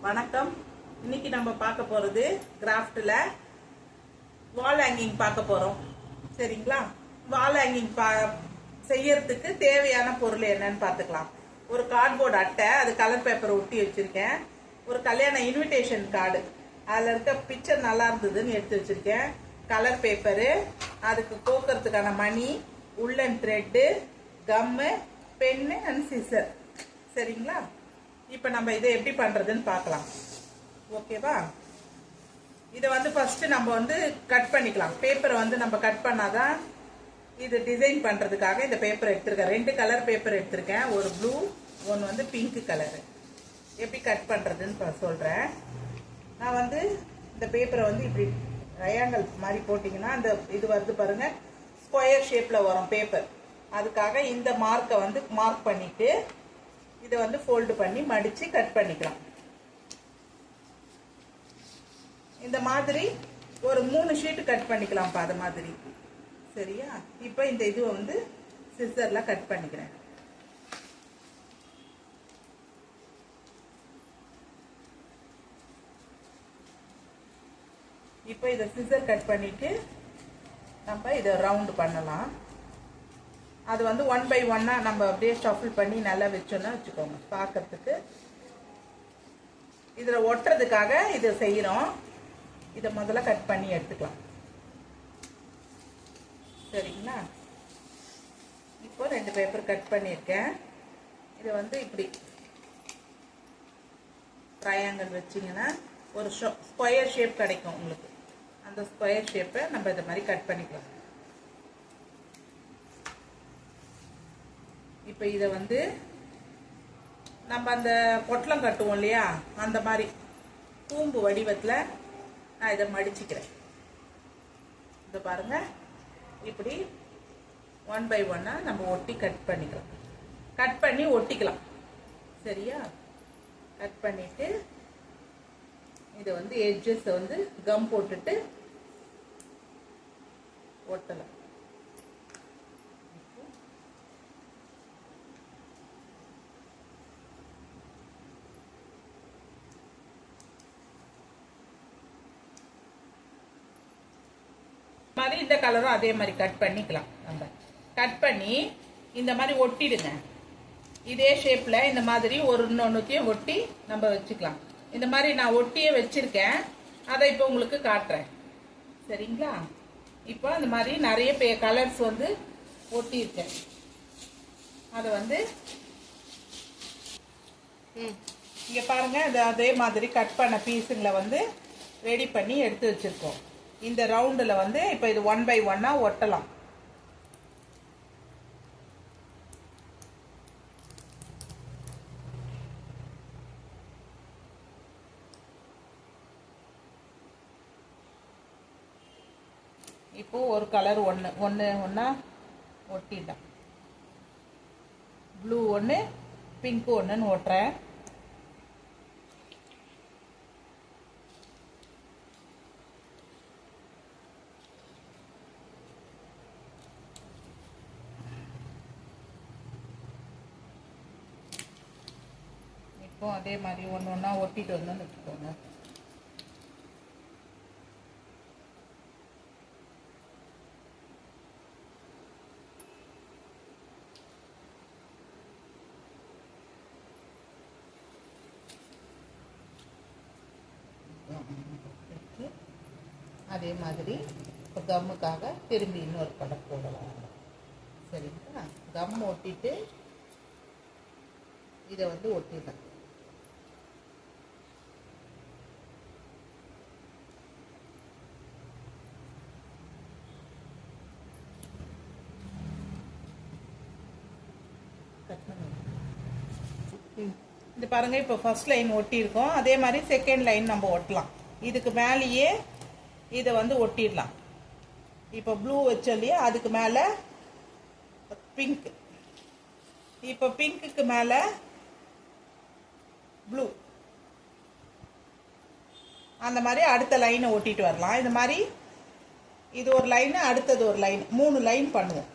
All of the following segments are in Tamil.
வணக்கம். இன்னைக்கு நம்ம பார்க்க போறது கிராஃப்ட்ல வால் ஹேங்கிங் பார்க்க போறோம். சரிங்களா? வால் ஹேங்கிங் செய்யறதுக்கு தேவையான பொருள் என்னன்னு பார்த்துக்கலாம். ஒரு கார்ட்போர்டு அட்டை, அது கலர் பேப்பர் ஒட்டி வச்சிருக்கேன். ஒரு கல்யாண இன்விடேஷன் கார்டு, அதில் இருக்க பிக்சர் நல்லா இருந்ததுன்னு எடுத்து வச்சிருக்கேன். கலர் பேப்பரு, அதுக்கு கோக்கிறதுக்கான மணி, உள்ளன் thread, gum, pen and scissor. சரிங்களா? இப்போ நம்ம இதை எப்படி பண்றதுன்னு பார்க்கலாம். ஓகேவா? இதை ஃபர்ஸ்ட் நம்ம கட் பண்ணிக்கலாம். பேப்பரை நம்ம கட் பண்ணாதான் இது டிசைன் பண்றதுக்காக இந்த பேப்பர் எடுத்திருக்கேன். 2 கலர் பேப்பர் எடுத்திருக்கேன். ஒரு ப்ளூ, ஒன்று பிங்க் கலரு. எப்படி கட் பண்றதுன்னு சொல்றேன். நான் இந்த பேப்பரை இப்படி ட்ரையாங்கிள் மாதிரி போட்டிங்கன்னா அந்த இது வருது பாருங்க, ஸ்கொயர் ஷேப்ல வரும் பேப்பர். அதுக்காக இந்த மார்க்கை மார்க் பண்ணிட்டு இதை ஃபோல்டு பண்ணி மடிச்சு கட் பண்ணிக்கலாம். இந்த மாதிரி ஒரு 3 ஷீட் கட் பண்ணிக்கலாம். அது மாதிரி. சரியா? இப்போ இந்த இது சிசர்ல கட் பண்ணிக்கிறேன். இப்போ இதை சிசர் கட் பண்ணிட்டு நம்ம இதை ரவுண்ட் பண்ணலாம். அது 1 by 1 நம்ம அப்படியே ஷஃபிள் பண்ணி நல்லா வச்சோன்னா வச்சுக்கோங்க, பார்க்கறதுக்கு. இதில் ஒட்டுறதுக்காக இதை செய்கிறோம். இதை முதல்ல கட் பண்ணி எடுத்துக்கலாம். சரிங்களா? இப்போ 2 பேப்பர் கட் பண்ணியிருக்கேன். இதை இப்படி ட்ரையாங்கிள் வச்சிங்கன்னா ஒரு ஸ்கொயர் ஷேப் கிடைக்கும் உங்களுக்கு. அந்த ஸ்கொயர் ஷேப்பை நம்ம இதை மாதிரி கட் பண்ணிக்கலாம். இப்போ இதை நம்ம அந்த பொட்டலம் கட்டுவோம் இல்லையா, அந்த மாதிரி கூம்பு வடிவத்தில் நான் இதை மடிச்சுக்கிறேன். இதை பாருங்க, இப்படி 1 by 1 நம்ம ஒட்டி கட் பண்ணிக்கலாம். கட் பண்ணி ஒட்டிக்கலாம். சரியா? கட் பண்ணிட்டு இதை எட்ஜஸ் கம் போட்டுட்டு ஒட்டலாம். மாதிரி இந்த கலரும் அதே மாதிரி கட் பண்ணிக்கலாம். நம்ம கட் பண்ணி இந்த மாதிரி ஒட்டிடுங்க. இதே ஷேப்ல இந்த மாதிரி ஒரு இன்னொன்னுத்தையும் ஒட்டி நம்ம வச்சுக்கலாம். இந்த மாதிரி நான் ஒட்டியே வச்சிருக்கேன். அதை இப்போ உங்களுக்கு காட்டுறேன். சரிங்களா? இப்போ இந்த மாதிரி நிறைய கலர்ஸ் ஒட்டி இருக்கேன். அதை இங்க பாருங்க, அதே மாதிரி கட் பண்ண பீஸுங்களை ரெடி பண்ணி எடுத்து வச்சிருக்கோம். இந்த ரவுண்டில் இப்போ இது 1 by 1 ஒட்டலாம். இப்போ ஒரு கலர் ஒன்று ஒட்டிடலாம். ப்ளூ ஒன்று, பிங்க் ஒன்றுன்னு ஒட்டுறேன். இப்போ அதே மாதிரி ஒன்று ஒட்டிட்டு வந்தோன்னு வச்சுக்கோங்க. அதே மாதிரி இப்போ கம்முக்காக திரும்பி இன்னொரு படம் போடலாம். சரிங்களா? கம் ஒட்டிட்டு இதை ஒட்டிடலாம். இது பாருங்க, இப்போ ஃபர்ஸ்ட் லைன் ஒட்டி இருக்கோம். அதே மாதிரி செகண்ட் லைன் நம்ம ஒட்டலாம். இதுக்கு மேலேயே இதை ஒட்டிடலாம். இப்போ ப்ளூ வச்சோம் இல்லையா, அதுக்கு மேலே பிங்க். இப்போ பிங்க்குக்கு மேலே ப்ளூ. அந்த மாதிரி அடுத்த லைனை ஒட்டிட்டு வரலாம். இந்த மாதிரி இது ஒரு லைன், அடுத்தது ஒரு லைன், 3 லைன் பண்ணுவோம்.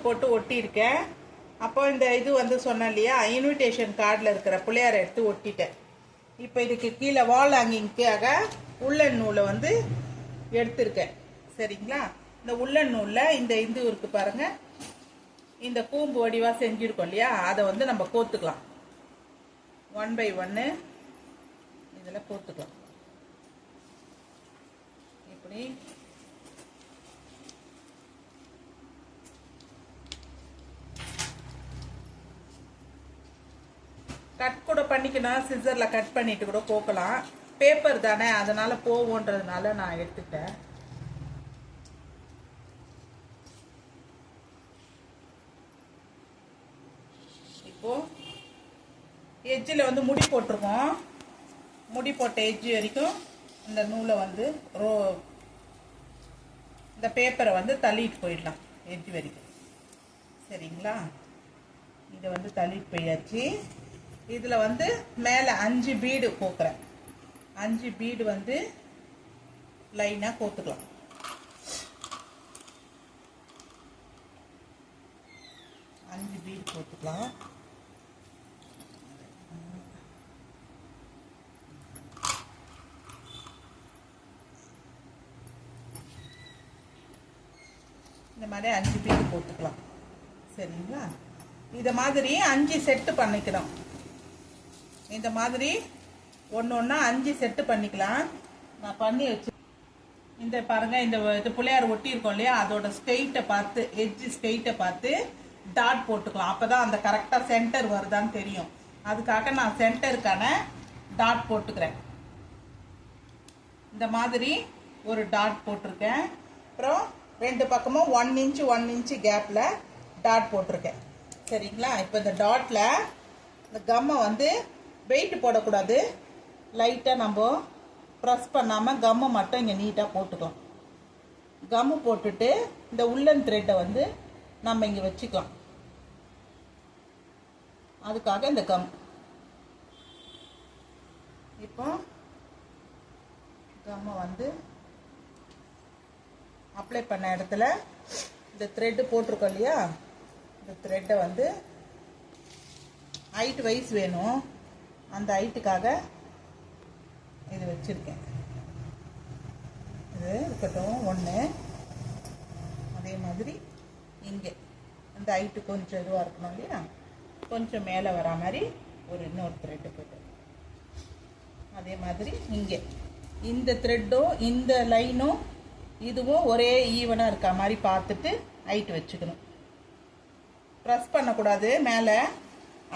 போட்டு ஒட்டியிருக்கேன். அப்போ இந்த இது வந்து சொன்னேன் இல்லையா, இன்விடேஷன் கார்டில் இருக்கிற பிள்ளையாரை எடுத்து ஒட்டிட்டேன். இப்போ இதுக்கு கீழே வால் ஹேங்கிங்காக உள்ளன் நூலை வந்து எடுத்திருக்கேன். சரிங்களா? இந்த உள்ளன் நூலில் இந்த இது இருக்கு பாருங்க, இந்த கூம்பு வடிவாக செஞ்சுருக்கோம் இல்லையா, அதை வந்து நம்ம கோத்துக்கலாம். 1 by 1 இதில் கோத்துக்கலாம். இப்படி கட் கூட பண்ணிக்கணும், சிசரில் கட் பண்ணிட்டு கூட கோக்கலாம். பேப்பர் தானே, அதனால போவோன்றதுனால நான் எடுத்துட்டேன். இப்போ எட்ஜில் வந்து முடி போட்டிருக்கோம். முடி போட்ட எட்ஜ் வரைக்கும் இந்த நூலை வந்து இந்த பேப்பரை வந்து தள்ளிட்டு போயிடலாம் எட்ஜ் வரைக்கும். சரிங்களா? இதை வந்து தள்ளிட்டு போயாச்சு. இதில் வந்து மேலே 5 பீடு கோக்குறேன். 5 பீடு வந்து லைனாக கோத்துக்கலாம். அஞ்சு பீடு கோத்துக்கலாம். இந்த மாதிரி 5 பீடு போட்டுக்கலாம். சரிங்களா? இதை மாதிரி 5 செட்டு பண்ணிக்கிறோம். இந்த மாதிரி ஒன்று ஒன்றா 5 செட்டு பண்ணிக்கலாம். நான் பண்ணி வச்சு இந்த பாருங்க, இந்த இது பிள்ளையார் ஒட்டியிருக்கோம் இல்லையா, அதோட ஸ்ட்ரெயிட்டை பார்த்து, எட்ஜ் ஸ்ட்ரெயிட்டை பார்த்து டாட் போட்டுக்கலாம். அப்போ தான் அந்த கரெக்டாக சென்டர் வருதான்னு தெரியும். அதுக்காக நான் சென்டருக்கான டாட் போட்டுக்கிறேன். இந்த மாதிரி ஒரு டாட் போட்டிருக்கேன். அப்புறம் 2 பக்கமும் 1 இன்ச் 1 இன்ச் கேப்பில் டாட் போட்டிருக்கேன். சரிங்களா? இப்போ இந்த டாட்டில் இந்த கம்மை வந்து வெயிட் போடக்கூடாது, லைட்டாக நம்ம ப்ரெஸ் பண்ணாமல் கம்மை மட்டும் இங்கே நீட்டாக போட்டுக்கலாம். கம்மு போட்டுட்டு இந்த உள்ளன் த்ரெட்டை வந்து நம்ம இங்கே வச்சுக்கலாம். அதுக்காக இந்த கம். இப்போ கம்மை வந்து அப்ளை பண்ண இடத்துல இந்த த்ரெட்டு போட்டிருக்கோம் இல்லையா, இந்த த்ரெட்டை வந்து ஹைட் வைஸ் வேணும், அந்த ஹைட்டுக்காக இது வச்சுருக்கேன். இது இருக்கட்டும் ஒன்று. அதே மாதிரி இங்கே இந்த ஹைட்டு கொஞ்சம் இதுவாக இருக்கணும் இல்லையா, கொஞ்சம் மேலே வரா மாதிரி ஒரு இன்னொரு த்ரெட்டு போட்டு, அதே மாதிரி இங்கே இந்த த்ரெட்டும் இந்த லைனும் இதுவும் ஒரே ஈவனாக இருக்க மாதிரி பார்த்துட்டு ஹைட் வச்சுக்கணும். ப்ரெஸ் பண்ணக்கூடாது, மேலே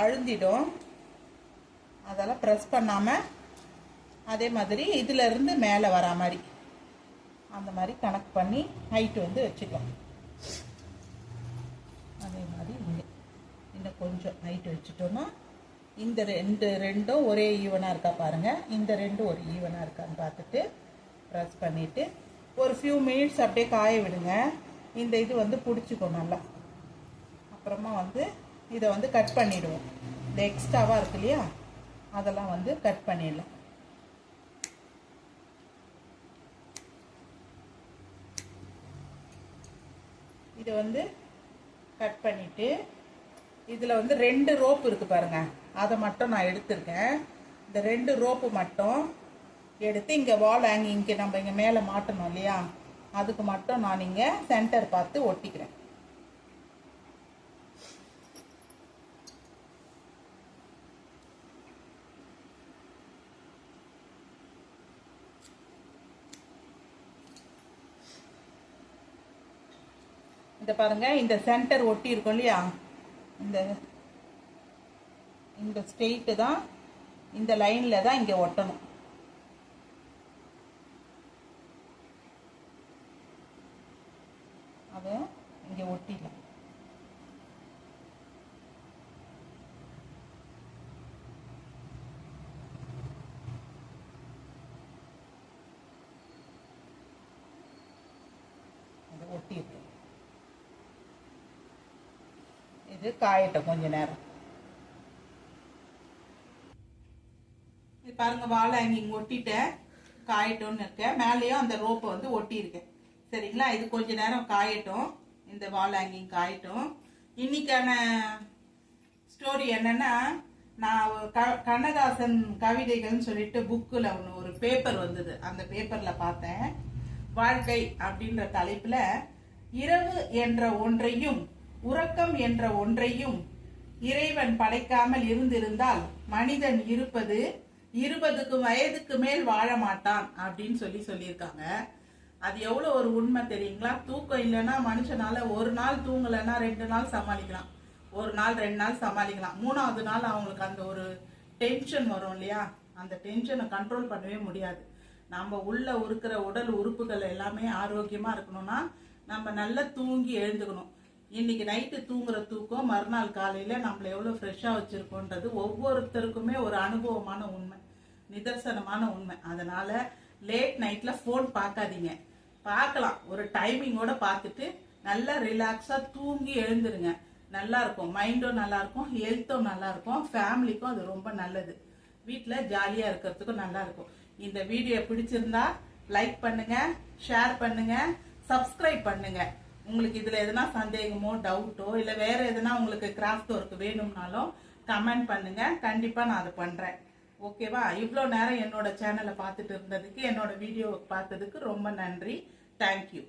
அழுந்திடும். அதெல்லாம் ப்ரெஸ் பண்ணாமல் அதே மாதிரி இதிலேருந்து மேலே வரா மாதிரி அந்த மாதிரி கணக்கு பண்ணி ஹைட்டு வந்து வச்சுக்கலாம். அதே மாதிரி இங்கே இன்னும் கொஞ்சம் ஹைட்டு வச்சுட்டோன்னா இந்த ரெண்டும் ஒரே ஈவனாக இருக்கா பாருங்கள். இந்த ரெண்டும் ஒரு ஈவனாக இருக்கான்னு பார்த்துட்டு ப்ரெஸ் பண்ணிவிட்டு ஒரு ஃபியூ மினிட்ஸ் அப்படியே காய விடுங்க. இந்த இது வந்து பிடிச்சிக்கும் நல்லா. அப்புறமா வந்து இதை வந்து கட் பண்ணிவிடுவோம். இந்த எக்ஸ்ட்ராவாக இருக்கு இல்லையா, அதெல்லாம் வந்து கட் பண்ணிடலாம். இதை வந்து கட் பண்ணிவிட்டு இதில் வந்து 2 ரோப்பு இருக்குது பாருங்கள், அதை மட்டும் நான் எடுத்துருக்கேன். இந்த 2 ரோப்பு மட்டும் எடுத்து இங்கே வால் ஹேங்கிங்க்கு நம்ம இங்கே மேலே மாட்டணும் இல்லையா, அதுக்கு மட்டும் நான் இங்கே சென்டர் பார்த்து ஒட்டிக்கிறேன். இந்த பாருங்க, இந்த சென்டர் ஒட்டி இருக்கும் இல்லையா, இந்த ஸ்ட்ரெயிட்டு தான் இந்த லைனில் தான் இங்கே ஒட்டணும். அதை இங்கே ஒட்டிடலாம். அதை ஒட்டியிருக்கு. இது காயட்டும் கொஞ்ச நேரம். பாருங்க, வால் ஹேங்கிங் ஒட்டிட்டேன், காயட்டும்னு இருக்கேன். மேலேயும் அந்த ரோப்பை வந்து ஒட்டி இருக்கேன். சரிங்களா? இது கொஞ்ச நேரம் காயட்டும். இந்த வால் ஹேங்கிங் ஆயிட்டும். இன்னைக்கான ஸ்டோரி என்னன்னா, நான் கண்ணதாசன் கவிதைகள்னு சொல்லிட்டு புக்கில் ஒரு பேப்பர் வந்தது. அந்த பேப்பர்ல பார்த்தேன். வாழ்க்கை அப்படின்ற தலைப்புல இரவு என்ற ஒன்றையும் உறக்கம் என்ற ஒன்றையும் இறைவன் படைக்காமல் இருந்திருந்தால் மனிதன் இருப்பது 20 வயதுக்கு மேல் வாழ மாட்டான் அப்படின்னு சொல்லியிருக்காங்க. அது எவ்வளவு ஒரு உண்மை தெரியுங்களா? தூக்கம் இல்லைன்னா மனுஷனால ஒரு நாள் தூங்கலைன்னா 2 நாள் சமாளிக்கலாம், ஒரு நாள் 2 நாள் சமாளிக்கலாம். 3ஆவது நாள் அவங்களுக்கு அந்த ஒரு டென்ஷன் வரும் இல்லையா? அந்த டென்ஷனை கண்ட்ரோல் பண்ணவே முடியாது. நம்ம உள்ள இருக்கிற உடல் உறுப்புகள் எல்லாமே ஆரோக்கியமா இருக்கணும்னா நம்ம நல்லா தூங்கி எழுந்துக்கணும். இன்னைக்கு நைட்டு தூங்குற தூக்கம் மறுநாள் காலையில நம்மள எவ்வளவு ஃப்ரெஷ்ஷா வச்சிருக்கோன்றது ஒவ்வொருத்தருக்குமே ஒரு அனுபவமான உண்மை, நிதர்சனமான உண்மை. அதனால லேட் நைட்ல போன் பார்க்காதீங்க. பார்க்கலாம், ஒரு டைமிங்கோட பார்த்துட்டு நல்லா ரிலாக்ஸா தூங்கி எழுந்துருங்க. நல்லா இருக்கும், மைண்டும் நல்லா இருக்கும், ஹெல்த்தும் நல்லா இருக்கும், ஃபேமிலிக்கும் அது ரொம்ப நல்லது. வீட்டில் ஜாலியா இருக்கிறதுக்கும் நல்லா இருக்கும். இந்த வீடியோ பிடிச்சிருந்தா லைக் பண்ணுங்க, ஷேர் பண்ணுங்க, சப்ஸ்கிரைப் பண்ணுங்க. உங்களுக்கு இதுல எதனா சந்தேகமோ டவுட்டோ இல்ல வேற எதனா உங்களுக்கு கிராஃப்ட் ஒர்க் வேணும்னாலும் கமெண்ட் பண்ணுங்க. கண்டிப்பா நான் அதை பண்றேன். ஓகேவா? இவ்வளோ நேரம் என்னோட சேனலை பார்த்துட்டு இருந்ததுக்கு, என்னோட வீடியோ பார்த்ததுக்கு ரொம்ப நன்றி. தேங்க்யூ.